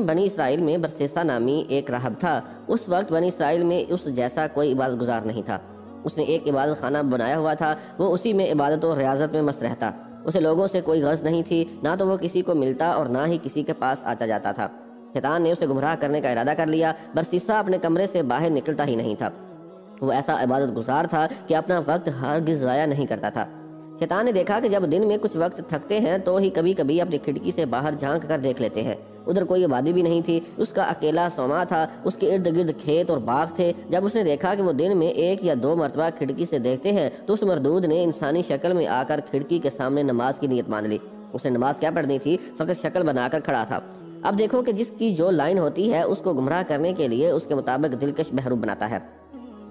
بنی اسرائیل میں برسیسا نامی ایک راہب تھا۔ اس وقت بنی اسرائیل میں اس جیسا کوئی عبادت گزار نہیں تھا۔ اس نے ایک عبادت خانہ بنایا ہوا تھا، وہ اسی میں عبادت و ریاضت میں مست رہتا۔ اسے لوگوں سے کوئی غرض نہیں تھی، نہ تو وہ کسی کو ملتا اور نہ ہی کسی کے پاس آتا جاتا تھا۔ شیطان نے اسے گمراہ کرنے کا ارادہ کر لیا۔ برسیسا اپنے کمرے سے باہر نکلتا ہی نہیں تھا۔ وہ ایسا عبادت گزار تھا کہ اپنا وقت ہرگز ضائع نہیں کرتا تھا۔ شیطان نے دیکھا کہ جب دن میں کچھ وقت تھکتے ہیں تو ہی کبھی کبھی اپنی کھڑکی سے باہر جھانک کر دیکھ لیتے ہیں۔ ادھر کوئی آبادی بھی نہیں تھی، اس کا اکیلا سوما تھا، اس کے ارد گرد کھیت اور باغ تھے۔ جب اس نے دیکھا کہ وہ دن میں 1 یا 2 مرتبہ کھڑکی سے دیکھتے ہیں تو اس مردود نے انسانی شکل میں آ کر کھڑکی کے سامنے نماز کی نیت مان لی۔ اس نے نماز کیا پڑھنی تھی، فقط شکل بنا کر کھڑا تھا۔ اب دیکھو کہ جس کی جو لائن ہوتی ہے اس کو گمراہ کرنے کے لیے اس کے مطابق دلکش بہروپ بناتا ہے۔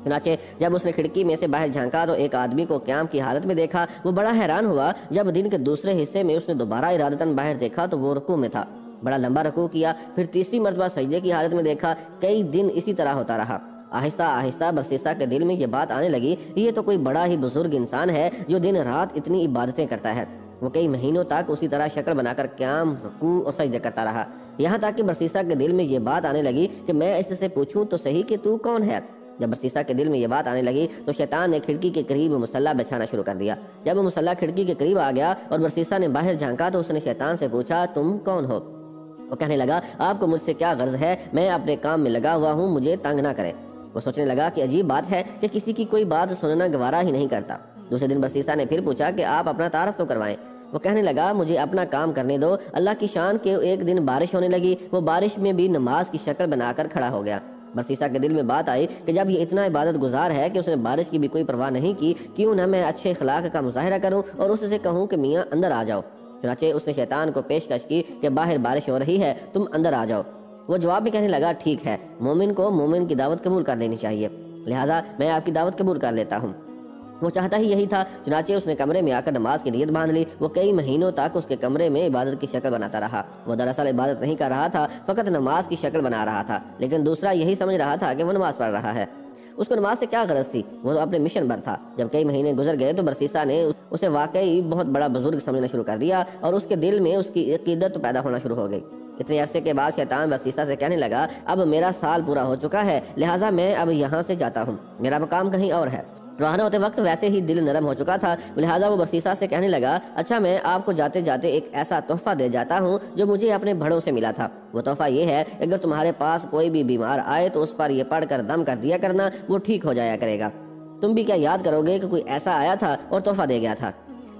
چنانچہ جب اس نے کھڑکی میں سے باہر جھانکا تو ایک آدمی کو قیام کی حالت میں دیکھا۔ وہ بڑا حیران ہوا۔ جب دن کے دوسرے حصے میں اس نے دوبارہ ارادتاً باہر دیکھا تو وہ رکوع میں تھا۔ بڑا لمبا رکوع کیا، پھر تیسری مرتبہ سجدے کی حالت میں دیکھا۔ کئی دن اسی طرح ہوتا رہا۔ آہستہ آہستہ برسیسا کے دل میں یہ بات آنے لگی، یہ تو کوئی بڑا ہی بزرگ انسان ہے جو دن رات اتنی عبادتیں کرتا ہے۔ وہ کئی مہینوں تک اسی طرح شکل بنا کر قیام، رکوع اور سجدے کرتا رہا، یہاں تک کہ برسیسا کے دل میں یہ بات آنے لگی کہ میں اس سے پوچھوں تو صحیح کہ تو کون ہے۔ جب برسیسا کے دل میں یہ بات آنے لگی تو شیطان نے کھڑکی کے قریب مصلی بچھانا شروع کر دیا۔ جب وہ مصلی کھڑکی کے قریب آ گیا اور برسیسا نے باہر جھانکا تو اس نے شیطان سے پوچھا، تم کون ہو؟ وہ کہنے لگا، آپ کو مجھ سے کیا غرض ہے، میں اپنے کام میں لگا ہوا ہوں، مجھے تنگ نہ کرے۔ وہ سوچنے لگا کہ عجیب بات ہے کہ کسی کی کوئی بات سننا گوارا ہی نہیں کرتا۔ دوسرے دن برسیسا نے پھر پوچھا کہ آپ اپنا تعارف تو کروائیں۔ وہ کہنے لگا، مجھے اپنا کام کرنے دو۔ اللہ کی شان کے ایک دن بارش ہونے لگی، وہ بارش میں بھی نماز کی شکل بنا کر کھڑا ہو گیا۔ برسیسا کے دل میں بات آئی کہ جب یہ اتنا عبادت گزار ہے کہ اس نے بارش کی بھی کوئی پرواہ نہیں کی، کیوں نہ میں اچھے اخلاق کا مظاہرہ کروں اور اس سے کہوں کہ میاں اندر آ جاؤ۔ چنانچہ اس نے شیطان کو پیشکش کی کہ باہر بارش ہو رہی ہے، تم اندر آ جاؤ۔ وہ جواب میں کہنے لگا، ٹھیک ہے، مومن کو مومن کی دعوت قبول کر لینی چاہیے، لہٰذا میں آپ کی دعوت قبول کر لیتا ہوں۔ وہ چاہتا ہی یہی تھا۔ چنانچہ اس نے کمرے میں آ کر نماز کی نیت باندھ لی۔ وہ کئی مہینوں تک اس کے کمرے میں عبادت کی شکل بناتا رہا۔ وہ دراصل عبادت نہیں کر رہا تھا، فقط نماز کی شکل بنا رہا تھا، لیکن دوسرا یہی سمجھ رہا تھا کہ وہ نماز پڑھ رہا ہے۔ اس کو نماز سے کیا غرض تھی، وہ تو اپنے مشن پر تھا۔ جب کئی مہینے گزر گئے تو برسیسا نے اسے واقعی بہت بڑا بزرگ سمجھنا شروع کر دیا اور اس کے دل میں اس کی عقیدت پیدا ہونا شروع ہو گئی۔ اتنے عرصے کے بعد شیطان برسیسا سے کہنے لگا، اب میرا سال پورا ہو چکا ہے، لہٰذا میں اب یہاں سے جاتا ہوں، میرا مقام کہیں اور ہے۔ روانہ ہوتے وقت ویسے ہی دل نرم ہو چکا تھا، لہٰذا وہ برسیسا سے کہنے لگا، اچھا میں آپ کو جاتے جاتے ایک ایسا تحفہ دے جاتا ہوں جو مجھے اپنے بڑوں سے ملا تھا۔ وہ تحفہ یہ ہے، اگر تمہارے پاس کوئی بھی بیمار آئے تو اس پر یہ پڑھ کر دم کر دیا کرنا، وہ ٹھیک ہو جایا کرے گا۔ تم بھی کیا یاد کرو گے کہ کوئی ایسا آیا تھا اور تحفہ دے گیا تھا؟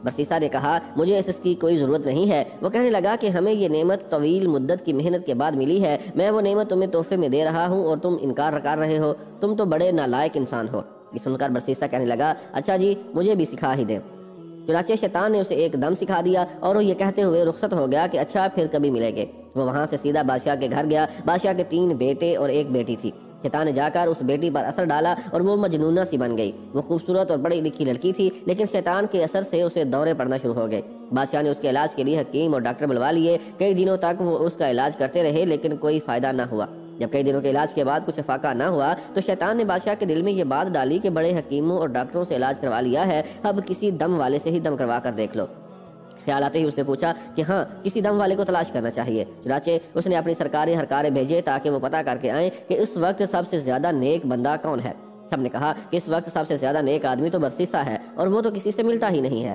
برسیسا نے کہا، مجھے اس کی کوئی ضرورت نہیں ہے۔ وہ کہنے لگا کہ ہمیں یہ نعمت طویل مدت کی محنت کے بعد ملی ہے، میں وہ نعمت تمہیں تحفے میں دے رہا ہوں اور تم انکار کر رہے ہو، تم تو بڑے نالائق انسان ہو۔ یہ سن کر برسیسا کہنے لگا، اچھا جی، مجھے بھی سکھا ہی دیں۔ چنانچہ شیطان نے اسے ایک دم سکھا دیا اور وہ یہ کہتے ہوئے رخصت ہو گیا کہ اچھا پھر کبھی ملیں گے۔ وہ وہاں سے سیدھا بادشاہ کے گھر گیا۔ بادشاہ کے 3 بیٹے اور 1 بیٹی تھی۔ شیطان نے جا کر اس بیٹی پر اثر ڈالا اور وہ مجنونہ سی بن گئی۔ وہ خوبصورت اور پڑھی لکھی لڑکی تھی، لیکن شیطان کے اثر سے اسے دورے پڑنا شروع ہو گئے۔ بادشاہ نے اس کے علاج کے لیے حکیم اور ڈاکٹر بلوا لیے۔ کئی دنوں تک وہ اس کا علاج کرتے رہے، لیکن کوئی فائدہ نہ ہوا۔ جب کئی دنوں کے علاج کے بعد کچھ افاقہ نہ ہوا تو شیطان نے بادشاہ کے دل میں یہ بات ڈالی کہ بڑے حکیموں اور ڈاکٹروں سے علاج کروا لیا ہے، اب کسی دم والے سے ہی دم کروا کر دیکھ لو۔ خیال آتے ہی اس نے پوچھا کہ ہاں، کسی دم والے کو تلاش کرنا چاہیے۔ چنانچہ اس نے اپنی سرکاری ہرکارے بھیجے تاکہ وہ پتہ کر کے آئیں کہ اس وقت سب سے زیادہ نیک بندہ کون ہے۔ سب نے کہا کہ اس وقت سب سے زیادہ نیک آدمی تو برسیسا ہے اور وہ تو کسی سے ملتا ہی نہیں ہے۔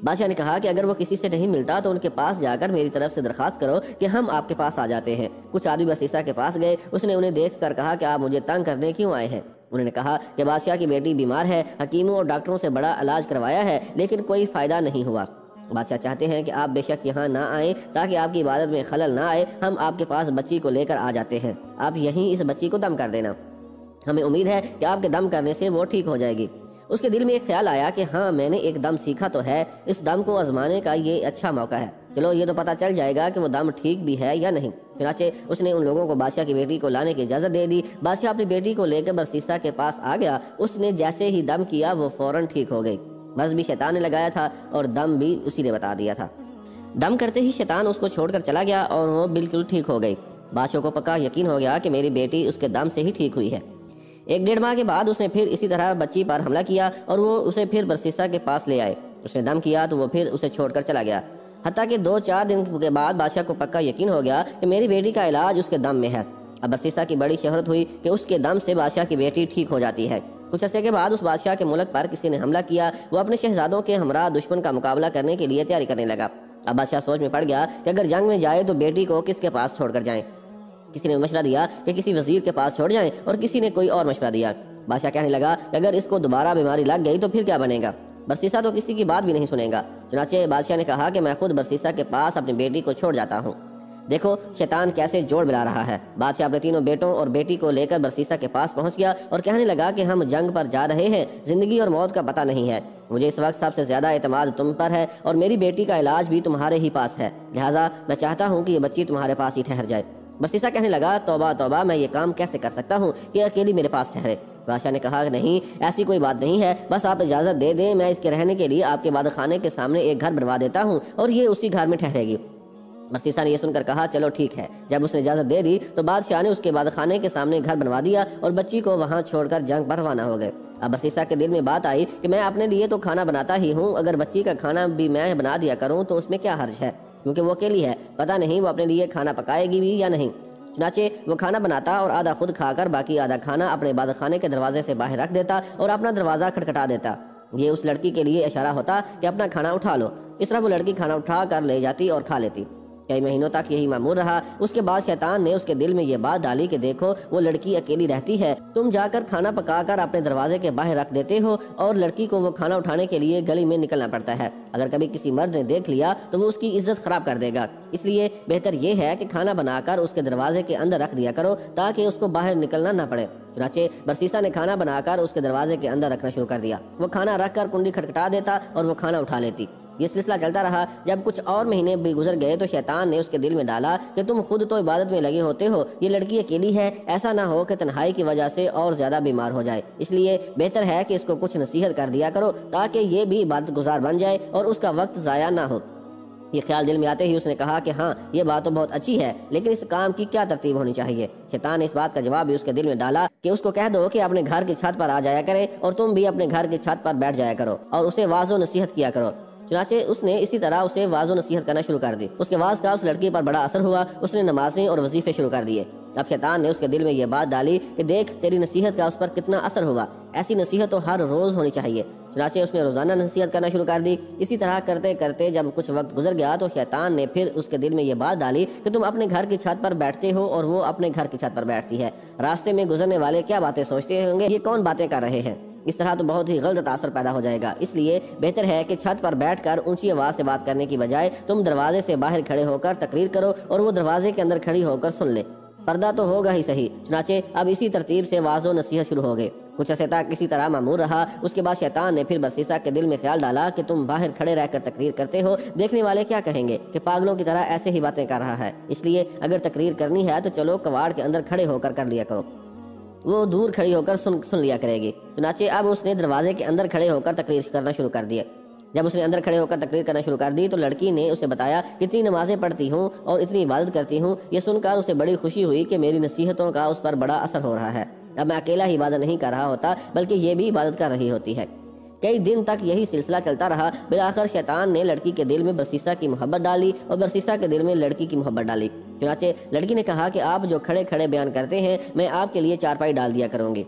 بادشاہ نے کہا کہ اگر وہ کسی سے نہیں ملتا تو ان کے پاس جا کر میری طرف سے درخواست کرو کہ ہم آپ کے پاس آ جاتے ہیں۔ کچھ آدمی برسیسا کے پاس گئے۔ اس نے انہیں دیکھ کر کہا کہ آپ مجھے تنگ کرنے کیوں آئے ہیں؟ انہوں نے کہا کہ بادشاہ کی بیٹی بیمار ہے، حکیموں اور ڈاکٹروں سے بڑا علاج کروایا ہے، لیکن کوئی فائدہ نہیں ہوا۔ بادشاہ چاہتے ہیں کہ آپ بے شک یہاں نہ آئیں تاکہ آپ کی عبادت میں خلل نہ آئے۔ ہم آپ کے پاس بچی کو لے کر آ جاتے ہیں، آپ یہیں اس بچی کو دم کر دینا، ہمیں امید ہے کہ آپ کے دم کرنے سے وہ ٹھیک ہو جائے گی۔ اس کے دل میں ایک خیال آیا کہ ہاں، میں نے ایک دم سیکھا تو ہے، اس دم کو آزمانے کا یہ اچھا موقع ہے، چلو یہ تو پتہ چل جائے گا کہ وہ دم ٹھیک بھی ہے یا نہیں۔ چنانچہ اس نے ان لوگوں کو بادشاہ کی بیٹی کو لانے کی اجازت دے دی۔ بادشاہ اپنی بیٹی کو لے کر برسیسا کے پاس آ گیا۔ اس نے جیسے ہی دم کیا وہ فوراً ٹھیک ہو گئی۔ مرض بھی شیطان نے لگایا تھا اور دم بھی اسی نے بتا دیا تھا۔ دم کرتے ہی شیطان اس کو چھوڑ کر چلا گیا اور وہ بالکل ٹھیک ہو گئی۔ بادشاہ کو پکا یقین ہو گیا کہ میری بیٹی اس کے دم سے ہی ٹھیک ہوئی ہے۔ 1 ڈیڑھ ماہ کے بعد اس نے پھر اسی طرح بچی پر حملہ کیا اور وہ اسے پھر برسیسا کے پاس لے آئے۔ اس نے دم کیا تو وہ پھر اسے چھوڑ کر چلا گیا۔ حتیٰ کہ 2-4 دن کے بعد بادشاہ کو پکا یقین ہو گیا کہ میری بیٹی کا علاج اس کے دم میں ہے۔ اب برسیسا کی بڑی شہرت ہوئی کہ اس کے دم سے بادشاہ کی بیٹی ٹھیک ہو جاتی ہے۔ کچھ عرصے کے بعد اس بادشاہ کے ملک پر کسی نے حملہ کیا۔ وہ اپنے شہزادوں کے ہمراہ دشمن کا مقابلہ کرنے کے لیے تیاری کرنے لگا۔ اب بادشاہ سوچ میں پڑ گیا کہ اگر جنگ میں جائے تو بیٹی کو کس کے پاس چھوڑ کر جائیں۔ کسی نے مشورہ دیا کہ کسی وزیر کے پاس چھوڑ جائیں، اور کسی نے کوئی اور مشورہ دیا۔ بادشاہ کہنے لگا کہ اگر اس کو دوبارہ بیماری لگ گئی تو پھر کیا بنے گا؟ برسیسا تو کسی کی بات بھی نہیں سنے گا۔ چنانچہ بادشاہ نے کہا کہ میں خود برسیسا کے پاس اپنی بیٹی کو چھوڑ جاتا ہوں۔ دیکھو شیطان کیسے جوڑ ملا رہا ہے۔ بادشاہ اپنے تینوں بیٹوں اور بیٹی کو لے کر برسیسا کے پاس پہنچ گیا اور کہنے لگا کہ ہم جنگ پر جا رہے ہیں، زندگی اور موت کا پتہ نہیں ہے۔ مجھے اس وقت سب سے زیادہ اعتماد تم پر ہے، اور میری بیٹی کا علاج بھی تمہارے ہی پاس ہے، لہٰذا میں چاہتا ہوں کہ یہ بچی تمہارے پاس ہی ٹھہر جائے۔ برسیسا کہنے لگا توبہ توبہ، میں یہ کام کیسے کر سکتا ہوں کہ اکیلی میرے پاس ٹھہرے؟ بادشاہ نے کہا کہ نہیں، ایسی کوئی بات نہیں ہے، بس آپ اجازت دے دیں، میں اس کے رہنے کے لیے آپ کے عبادت خانے کے سامنے ایک گھر بنوا دیتا ہوں اور یہ اسی گھر میں ٹھہرے گی۔ برسیسا نے یہ سن کر کہا چلو ٹھیک ہے۔ جب اس نے اجازت دے دی تو بادشاہ نے اس کے عبادت خانے کے سامنے گھر بنوا دیا اور بچی کو وہاں چھوڑ کر جنگ پر روانہ ہو گئے۔ اب برسیسا کے دل میں بات آئی کہ میں اپنے لیے تو کھانا بناتا ہی ہوں، اگر بچی کا کھانا بھی میں بنا دیا کروں تو اس میں کیا حرج ہے، کیونکہ وہ اکیلی ہے، پتہ نہیں وہ اپنے لیے کھانا پکائے گی بھی یا نہیں۔ چنانچہ وہ کھانا بناتا اور آدھا خود کھا کر باقی آدھا کھانا اپنے عبادت خانے کے دروازے سے باہر رکھ دیتا اور اپنا دروازہ کھٹکھٹا دیتا۔ یہ اس لڑکی کے لیے اشارہ ہوتا کہ اپنا کھانا اٹھا لو۔ اس طرح وہ لڑکی کھانا اٹھا کر لے جاتی اور کھا لیتی۔ کئی مہینوں تک یہی معمول رہا۔ اس کے بعد شیطان نے اس کے دل میں یہ بات ڈالی کہ دیکھو وہ لڑکی اکیلی رہتی ہے، تم جا کر کھانا پکا کر اپنے دروازے کے باہر رکھ دیتے ہو اور لڑکی کو وہ کھانا اٹھانے کے لیے گلی میں نکلنا پڑتا ہے۔ اگر کبھی کسی مرد نے دیکھ لیا تو وہ اس کی عزت خراب کر دے گا، اس لیے بہتر یہ ہے کہ کھانا بنا کر اس کے دروازے کے اندر رکھ دیا کرو تاکہ اس کو باہر نکلنا نہ پڑے۔ چنانچہ برسیسا نے کھانا بنا کر اس کے دروازے کے اندر رکھنا شروع کر دیا۔ وہ کھانا رکھ کر کنڈی کھٹکھٹا دیتا اور وہ کھانا اٹھا لیتی۔ یہ سلسلہ چلتا رہا۔ جب کچھ اور مہینے بھی گزر گئے تو شیطان نے اس کے دل میں ڈالا کہ تم خود تو عبادت میں لگے ہوتے ہو، یہ لڑکی اکیلی ہے، ایسا نہ ہو کہ تنہائی کی وجہ سے اور زیادہ بیمار ہو جائے، اس لیے بہتر ہے کہ اس کو کچھ نصیحت کر دیا کرو تاکہ یہ بھی عبادت گزار بن جائے اور اس کا وقت ضائع نہ ہو۔ یہ خیال دل میں آتے ہی اس نے کہا کہ ہاں یہ بات تو بہت اچھی ہے، لیکن اس کام کی کیا ترتیب ہونی چاہیے؟ شیطان نے اس بات کا جواب بھی اس کے دل میں ڈالا کہ اس کو کہہ دو کہ اپنے گھر کی چھت پر آ جایا کرے اور تم بھی اپنے گھر کی چھت پر بیٹھ جایا کرو اور اسے واعظ و نصیحت کیا کرو۔ چنانچہ اس نے اسی طرح اسے واعظ و نصیحت کرنا شروع کر دی۔ اس کے واعظ کا اس لڑکی پر بڑا اثر ہوا، اس نے نمازیں اور وظیفے شروع کر دیے۔ اب شیطان نے اس کے دل میں یہ بات ڈالی کہ دیکھ تیری نصیحت کا اس پر کتنا اثر ہوا، ایسی نصیحت تو ہر روز ہونی چاہیے۔ چنانچہ اس نے روزانہ نصیحت کرنا شروع کر دی۔ اسی طرح کرتے کرتے جب کچھ وقت گزر گیا تو شیطان نے پھر اس کے دل میں یہ بات ڈالی کہ تم اپنے گھر کی چھت پر بیٹھتے ہو اور وہ اپنے گھر کی چھت پر بیٹھتی ہے، راستے میں گزرنے والے کیا باتیں سوچتے ہوں گے، یہ کون باتیں کر رہے ہیں؟ اس طرح تو بہت ہی غلط تاثر پیدا ہو جائے گا، اس لیے بہتر ہے کہ چھت پر بیٹھ کر اونچی آواز سے بات کرنے کی بجائے تم دروازے سے باہر کھڑے ہو کر تقریر کرو اور وہ دروازے کے اندر کھڑی ہو کر سن لے، پردہ تو ہوگا ہی صحیح۔ چنانچہ اب اسی ترتیب سے واعظ و نصیحت شروع ہو گئے۔ کچھ عرصے تک اسی طرح معمول رہا۔ اس کے بعد شیطان نے پھر برسیسا کے دل میں خیال ڈالا کہ تم باہر کھڑے رہ کر تقریر کرتے ہو، دیکھنے والے کیا کہیں گے کہ پاگلوں کی طرح ایسے ہی باتیں کر رہا ہے، اس لیے اگر تقریر کرنی ہے تو چلو کواڑ کے اندر کھڑے ہو کر لیا کرو، وہ دور کھڑی ہو کر سن لیا کرے گی۔ چنانچہ اب اس نے دروازے کے اندر کھڑے ہو کر تقریر کرنا شروع کر دیا۔ جب اس نے اندر کھڑے ہو کر تقریر کرنا شروع کر دی تو لڑکی نے اسے بتایا کتنی نمازیں پڑھتی ہوں اور اتنی عبادت کرتی ہوں۔ یہ سن کر اسے بڑی خوشی ہوئی کہ میری نصیحتوں کا اس پر بڑا اثر ہو رہا ہے، اب میں اکیلا ہی عبادت نہیں کر رہا ہوتا بلکہ یہ بھی عبادت کر رہی ہوتی ہے۔ کئی دن تک یہی سلسلہ چلتا رہا۔ بالآخر شیطان نے لڑکی کے دل میں برسیسا کی محبت ڈالی اور برسیسا کے دل میں لڑکی کی محبت ڈالی۔ چنانچہ لڑکی نے کہا کہ آپ جو کھڑے کھڑے بیان کرتے ہیں میں آپ کے لیے چارپائی ڈال دیا کروں گی،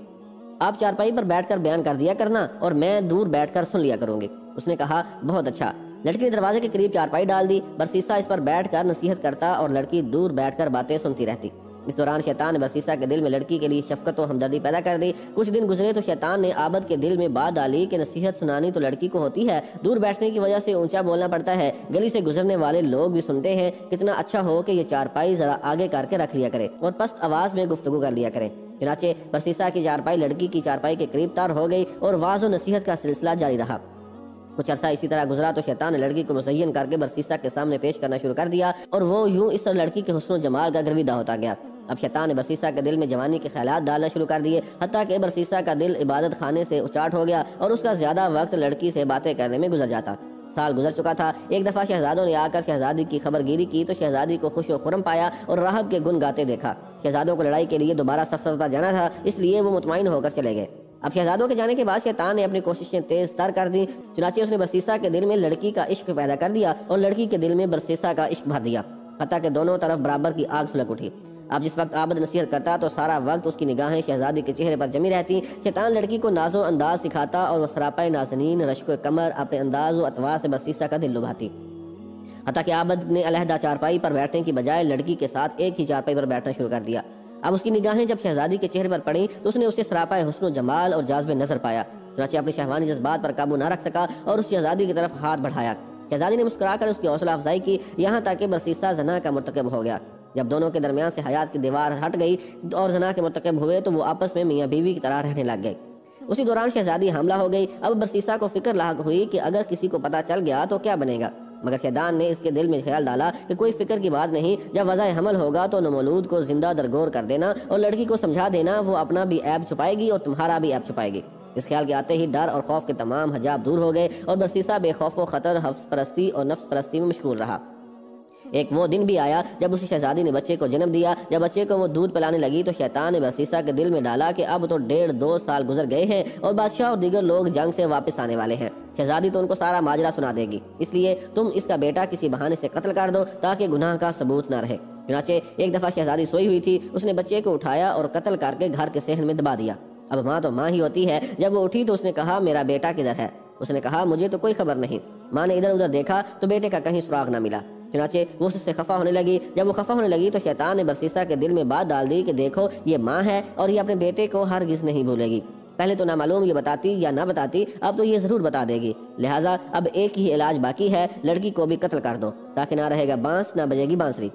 آپ چارپائی پر بیٹھ کر بیان کر دیا کرنا اور میں دور بیٹھ کر سن لیا کروں گی۔ اس نے کہا بہت اچھا۔ لڑکی نے دروازے کے قریب چارپائی ڈال دی، برسیسا اس پر بیٹھ کر نصیحت کرتا اور لڑکی دور بیٹھ کر باتیں سنتی رہتی۔ اس دوران شیطان نے برسیسا کے دل میں لڑکی کے لیے شفقت و ہمدردی پیدا کر دی۔ کچھ دن گزرے تو شیطان نے عابد کے دل میں بات ڈالی کہ نصیحت سنانی تو لڑکی کو ہوتی ہے، دور بیٹھنے کی وجہ سے اونچا بولنا پڑتا ہے، گلی سے گزرنے والے لوگ بھی سنتے ہیں، کتنا اچھا ہو کہ یہ چارپائی ذرا آگے کر کے رکھ لیا کرے اور پست آواز میں گفتگو کر لیا کرے۔ چنانچہ برسیسا کی چارپائی لڑکی کی چارپائی کے قریب تر ہو گئی اور واعظ و نصیحت کا سلسلہ جاری رہا۔ کچھ عرصہ اسی طرح گزرا تو شیطان نے لڑکی کو مزین کر کے برسیسا کے سامنے پیش کرنا شروع کر دیا اور وہ یوں اس طرح لڑکی کے حسن و جمال کا گرویدہ ہوتا گیا۔ اب شیطان نے برسیسا کے دل میں جوانی کے خیالات ڈالنا شروع کر دیے، حتیٰ کہ برسیسا کا دل عبادت خانے سے اچاٹ ہو گیا اور اس کا زیادہ وقت لڑکی سے باتیں کرنے میں گزر جاتا۔ سال گزر چکا تھا۔ ایک دفعہ شہزادوں نے آ کر شہزادی کی خبر گیری کی تو شہزادی کو خوش و خرم پایا اور راہب کے گن گاتے دیکھا۔ شہزادوں کو لڑائی کے لیے دوبارہ سفر پر جانا تھا، اس لیے وہ مطمئن ہو کر چلے گئے۔ اب شہزادوں کے جانے کے بعد شیطان نے اپنی کوششیں تیز تر کر دی، چنانچہ اس نے برسیسا کے دل میں لڑکی کا عشق پیدا کر دیا اور لڑکی کے دل میں برسیسا کا عشق بھر دیا، حتیٰ کہ دونوں طرف برابر کی آگ سلگ اٹھی۔ اب جس وقت عابد نصیحت کرتا تو سارا وقت اس کی نگاہیں شہزادی کے چہرے پر جمی رہتی۔ شیطان لڑکی کو ناز و انداز سکھاتا اور وہ سراپا نازنین رشک و کمر اپنے انداز و اطوار سے برسیسا کا دل لبھاتی، حتیٰ کہ عابد نے علیحدہ چارپائی پر بیٹھنے کی بجائے لڑکی کے ساتھ ایک ہی چارپائی پر بیٹھنا شروع کر دیا۔ اب اس کی نگاہیں جب شہزادی کے چہرے پر پڑیں تو اس نے اسے سراپا حسن و جمال اور جاذب نظر پایا، چنانچہ اپنے شہوانی جذبات پر قابو نہ رکھ سکا اور اس شہزادی کی طرف ہاتھ بڑھایا۔ شہزادی نے مسکرا کر اس کی حوصلہ افزائی کی، یہاں تک کہ برسیسا زنا کا مرتکب ہو گیا۔ جب دونوں کے درمیان سے حیات کی دیوار ہٹ گئی اور زنا کے مرتکب ہوئے تو وہ آپس میں میاں بیوی کی طرح رہنے لگ گئے۔ اسی دوران شہزادی حاملہ ہو گئی۔ اب برسیسا کو فکر لاحق ہوئی کہ اگر کسی کو پتہ چل گیا تو کیا بنے گا، مگر شیطان نے اس کے دل میں خیال ڈالا کہ کوئی فکر کی بات نہیں، جب وضع حمل ہوگا تو نومولود کو زندہ درگور کر دینا اور لڑکی کو سمجھا دینا، وہ اپنا بھی عیب چھپائے گی اور تمہارا بھی عیب چھپائے گی۔ اس خیال کے آتے ہی ڈر اور خوف کے تمام حجاب دور ہو گئے اور برسیسا بے خوف و خطر حفظ پرستی اور نفس پرستی میں مشغول رہا۔ ایک وہ دن بھی آیا جب اسی شہزادی نے بچے کو جنم دیا۔ جب بچے کو وہ دودھ پلانے لگی تو شیطان نے برسیسا کے دل میں ڈالا کہ اب تو 1.5-2 سال گزر گئے ہیں اور بادشاہ اور دیگر لوگ جنگ سے واپس آنے والے ہیں، شہزادی تو ان کو سارا ماجرا سنا دے گی، اس لیے تم اس کا بیٹا کسی بہانے سے قتل کر دو تاکہ گناہ کا ثبوت نہ رہے۔ چنانچہ ایک دفعہ شہزادی سوئی ہوئی تھی، اس نے بچے کو اٹھایا اور قتل کر کے گھر کے صحن میں دبا دیا۔ اب ماں تو ماں ہی ہوتی ہے، جب وہ اٹھی تو اس نے کہا میرا بیٹا کدھر ہے؟ اس نے کہا مجھے تو کوئی خبر نہیں۔ ماں نے ادھر ادھر دیکھا تو بیٹے کا کہیں سراغ نہ ملا، چنانچہ وہ اس سے خفا ہونے لگی۔ جب وہ خفا ہونے لگی تو شیطان نے برسیسا کے دل میں بات ڈال دی کہ دیکھو یہ ماں ہے اور یہ اپنے بیٹے کو ہرگز نہیں بھولے گی، پہلے تو نامعلوم یہ بتاتی یا نہ بتاتی، اب تو یہ ضرور بتا دے گی، لہٰذا اب ایک ہی علاج باقی ہے، لڑکی کو بھی قتل کر دو تاکہ نہ رہے گا بانس نہ بجے گی بانسری۔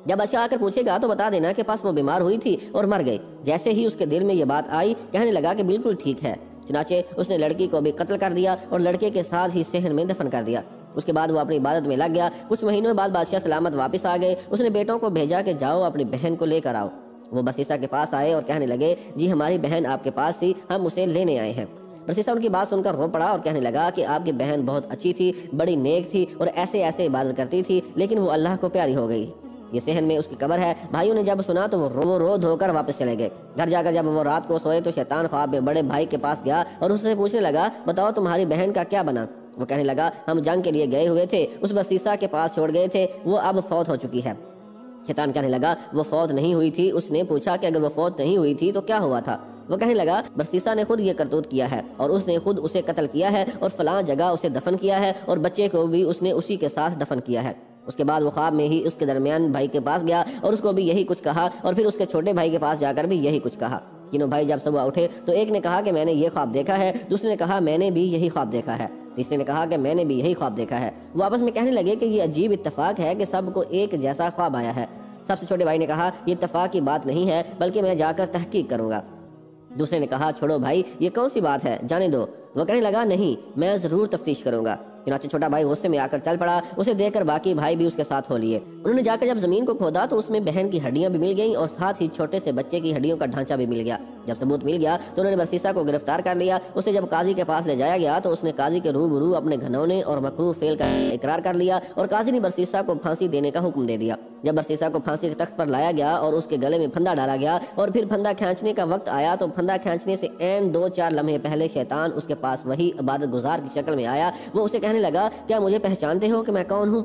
جب بادشاہ آ کر پوچھے گا تو بتا دینا کہ پس وہ بیمار ہوئی تھی اور مر گئی۔ جیسے ہی اس کے دل میں یہ بات آئی کہنے لگا کہ بالکل ٹھیک ہے، چنانچہ اس نے لڑکی کو بھی قتل کر دیا اور لڑکے کے ساتھ ہی صحن میں دفن کر دیا۔ اس کے بعد وہ اپنی عبادت میں لگ گیا۔ کچھ مہینوں بعد بادشاہ سلامت واپس آ گئے۔ اس نے بیٹوں کو بھیجا کہ جاؤ اپنی بہن کو لے کر آؤ۔ وہ برسیسا کے پاس آئے اور کہنے لگے جی ہماری بہن آپ کے پاس تھی، ہم اسے لینے آئے ہیں۔ برسیسا ان کی بات سن کر رو پڑا اور کہنے لگا کہ آپ کی بہن بہت اچھی تھی، بڑی نیک تھی اور ایسے عبادت کرتی تھی، لیکن وہ اللہ کو پیاری ہو گئی، یہ صحن میں اس کی قبر ہے۔ بھائیوں نے جب سنا تو وہ رو دھو کر واپس چلے گئے۔ گھر جا کر جب وہ رات کو سوئے تو شیطان خواب میں بڑے بھائی کے پاس گیا اور اس سے پوچھنے لگا بتاؤ تمہاری بہن کا کیا بنا؟ وہ کہنے لگا ہم جنگ کے لیے گئے ہوئے تھے، اس برسیسا کے پاس چھوڑ گئے تھے، وہ اب فوت ہو چکی ہے۔ شیطان کہنے لگا وہ فوت نہیں ہوئی تھی۔ اس نے پوچھا کہ اگر وہ فوت نہیں ہوئی تھی تو کیا ہوا تھا؟ وہ کہنے لگا برسیسا نے خود یہ کرتوت کیا ہے اور اس نے خود اسے قتل کیا ہے اور فلاں جگہ اسے دفن کیا ہے اور بچے کو بھی اس نے اسی کے ساتھ دفن کیا ہے۔ اس کے بعد وہ خواب میں ہی اس کے درمیان بھائی کے پاس گیا اور اس کو بھی یہی کچھ کہا اور پھر اس کے چھوٹے بھائی کے پاس جا کر بھی یہی کچھ کہا۔ تینوں بھائی جب صبح اٹھے تو ایک نے کہا کہ میں نے یہ خواب دیکھا ہے، دوسرے نے کہا میں نے بھی یہی خواب دیکھا ہے، تیسرے نے کہا کہ میں نے بھی یہی خواب دیکھا ہے۔ وہ آپس میں کہنے لگے کہ یہ عجیب اتفاق ہے کہ سب کو ایک جیسا خواب آیا ہے۔ سب سے چھوٹے بھائی نے کہا یہ اتفاق کی بات نہیں ہے بلکہ میں جا کر تحقیق کروں گا۔ دوسرے نے کہا چھوڑو بھائی یہ کون سی بات ہے، جانے دو۔ وہ کہنے لگا نہیں میں ضرور تفتیش کروں گا۔ چنانچہ چھوٹا بھائی غصے میں آ کر چل پڑا، اسے دیکھ کر باقی بھائی بھی اس کے ساتھ ہو لیے۔ انہوں نے جا کر جب زمین کو کھودا تو اس میں بہن کی ہڈیاں بھی مل گئیں اور ساتھ ہی چھوٹے سے بچے کی ہڈیوں کا ڈھانچہ بھی مل گیا۔ جب ثبوت مل گیا تو انہوں نے برسیسا کو گرفتار کر لیا۔ اسے جب قاضی کے پاس لے جایا گیا تو اس نے قاضی کے روبرو اپنے گھنونے اور مکروہ فعل کا اقرار کر لیا اور قاضی نے برسیسا کو پھانسی دینے کا حکم دے دیا۔ جب برسیسا کو پھانسی کے تخت پر لایا گیا اور اس کے گلے میں پھندا ڈالا گیا اور پھر پھندا کھینچنے کا وقت آیا تو پھندا کھینچنے سے عین 2-4 لمحے پہلے شیطان اس کے پاس وہی عبادت گزار کی شکل میں آیا۔ وہ اسے کہنے لگا کیا مجھے پہچانتے ہو کہ میں کون ہوں؟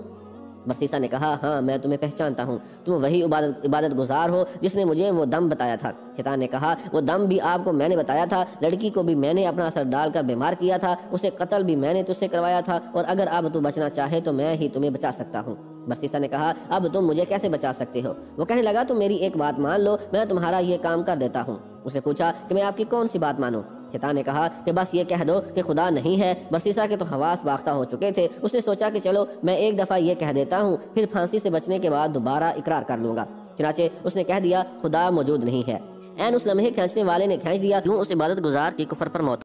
برسیسا نے کہا ہاں میں تمہیں پہچانتا ہوں، تم وہی عبادت گزار ہو جس نے مجھے وہ دم بتایا تھا۔ شیطان نے کہا وہ دم بھی آپ کو میں نے بتایا تھا، لڑکی کو بھی میں نے اپنا اثر ڈال کر بیمار کیا تھا، اسے قتل بھی میں نے تجھ سے کروایا تھا اور اگر اب تو بچنا چاہے تو میں ہی تمہیں بچا سکتا ہوں۔ برسیسا نے کہا اب تم مجھے کیسے بچا سکتے ہو؟ وہ کہنے لگا تم میری ایک بات مان لو، میں تمہارا یہ کام کر دیتا ہوں۔ اسے پوچھا کہ میں آپ کی کون سی بات مانوں؟ شیطان نے کہا کہ بس یہ کہہ دو کہ خدا نہیں ہے۔ برسیسا کے تو حواس باختہ ہو چکے تھے، اس نے سوچا کہ چلو میں ایک دفعہ یہ کہہ دیتا ہوں، پھر پھانسی سے بچنے کے بعد دوبارہ اقرار کر لوں گا۔ چنانچہ اس نے کہہ دیا خدا موجود نہیں ہے۔ عین اس لمحے کھینچنے والے نے کھینچ دیا، کیوں اس عبادت گزار کی کفر پر موت